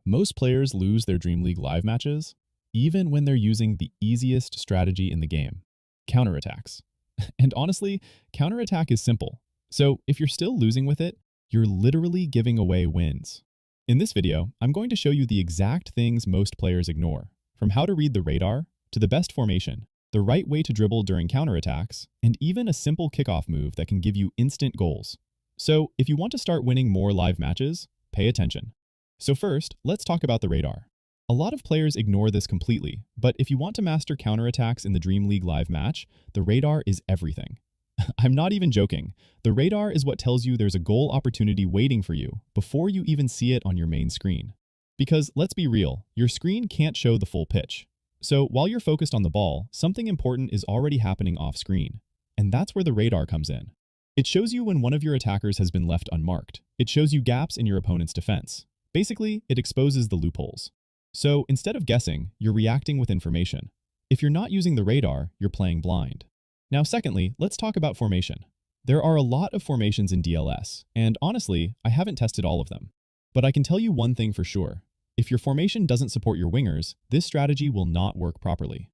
Most players lose their Dream League live matches, even when they're using the easiest strategy in the game, counterattacks. And honestly, counterattack is simple. So if you're still losing with it, you're literally giving away wins. In this video, I'm going to show you the exact things most players ignore, from how to read the radar, to the best formation, the right way to dribble during counterattacks, and even a simple kickoff move that can give you instant goals. So if you want to start winning more live matches, pay attention. So first, let's talk about the radar. A lot of players ignore this completely, but if you want to master counterattacks in the Dream League live match, the radar is everything. I'm not even joking. The radar is what tells you there's a goal opportunity waiting for you before you even see it on your main screen. Because let's be real, your screen can't show the full pitch. So while you're focused on the ball, something important is already happening off screen. And that's where the radar comes in. It shows you when one of your attackers has been left unmarked. It shows you gaps in your opponent's defense. Basically, it exposes the loopholes. So instead of guessing, you're reacting with information. If you're not using the radar, you're playing blind. Now, secondly, let's talk about formation. There are a lot of formations in DLS, and honestly, I haven't tested all of them. But I can tell you one thing for sure. If your formation doesn't support your wingers, this strategy will not work properly.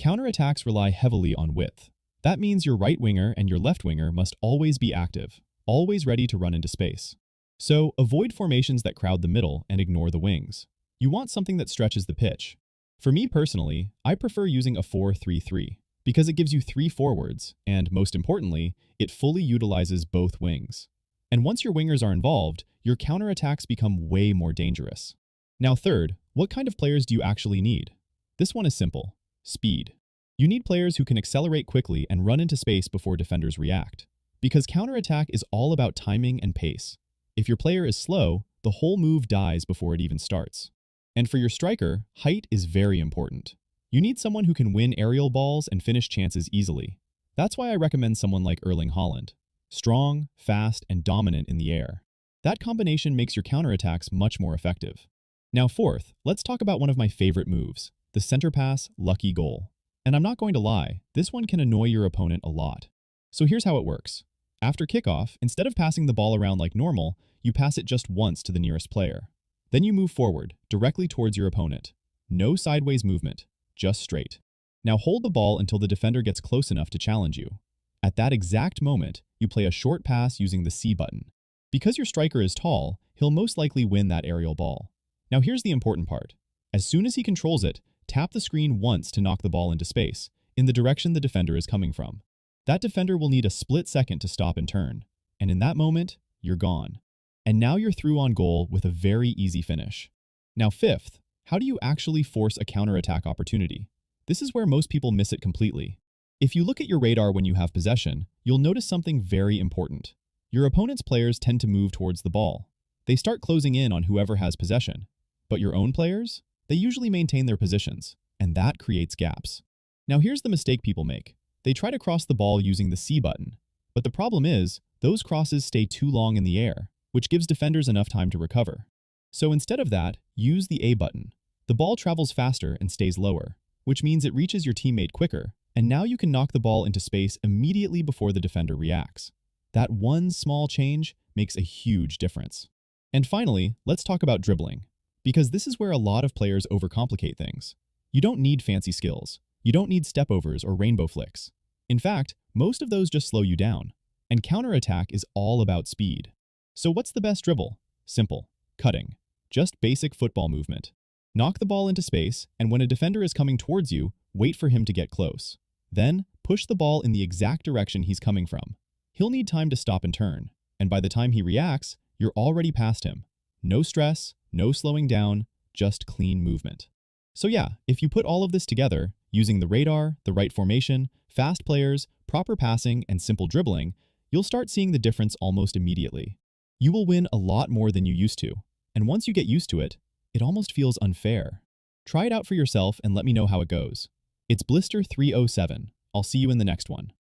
Counterattacks rely heavily on width. That means your right winger and your left winger must always be active, always ready to run into space. So avoid formations that crowd the middle and ignore the wings. You want something that stretches the pitch. For me personally, I prefer using a 4-3-3 because it gives you 3 forwards and, most importantly, it fully utilizes both wings. And once your wingers are involved, your counterattacks become way more dangerous. Now third, what kind of players do you actually need? This one is simple: speed. You need players who can accelerate quickly and run into space before defenders react. Because counterattack is all about timing and pace. If your player is slow, the whole move dies before it even starts. And for your striker, height is very important. You need someone who can win aerial balls and finish chances easily. That's why I recommend someone like Erling Haaland. Strong, fast, and dominant in the air. That combination makes your counterattacks much more effective. Now fourth, let's talk about one of my favorite moves, the center pass lucky goal. And I'm not going to lie, this one can annoy your opponent a lot. So here's how it works. After kickoff, instead of passing the ball around like normal, you pass it just once to the nearest player. Then you move forward, directly towards your opponent. No sideways movement, just straight. Now hold the ball until the defender gets close enough to challenge you. At that exact moment, you play a short pass using the C button. Because your striker is tall, he'll most likely win that aerial ball. Now here's the important part. As soon as he controls it, tap the screen once to knock the ball into space, in the direction the defender is coming from. That defender will need a split second to stop and turn. And in that moment, you're gone. And now you're through on goal with a very easy finish. Now fifth, how do you actually force a counterattack opportunity? This is where most people miss it completely. If you look at your radar when you have possession, you'll notice something very important. Your opponent's players tend to move towards the ball. They start closing in on whoever has possession. But your own players? They usually maintain their positions, and that creates gaps. Now here's the mistake people make. They try to cross the ball using the C button. But the problem is, those crosses stay too long in the air, which gives defenders enough time to recover. So instead of that, use the A button. The ball travels faster and stays lower, which means it reaches your teammate quicker, and now you can knock the ball into space immediately before the defender reacts. That one small change makes a huge difference. And finally, let's talk about dribbling, because this is where a lot of players overcomplicate things. You don't need fancy skills. You don't need stepovers or rainbow flicks. In fact, most of those just slow you down. And counterattack is all about speed. So what's the best dribble? Simple. Cutting. Just basic football movement. Knock the ball into space, and when a defender is coming towards you, wait for him to get close. Then, push the ball in the exact direction he's coming from. He'll need time to stop and turn, and by the time he reacts, you're already past him. No stress, no slowing down, just clean movement. So yeah, if you put all of this together, using the radar, the right formation, fast players, proper passing, and simple dribbling, you'll start seeing the difference almost immediately. You will win a lot more than you used to, and once you get used to it, it almost feels unfair. Try it out for yourself and let me know how it goes. It's Blister307. I'll see you in the next one.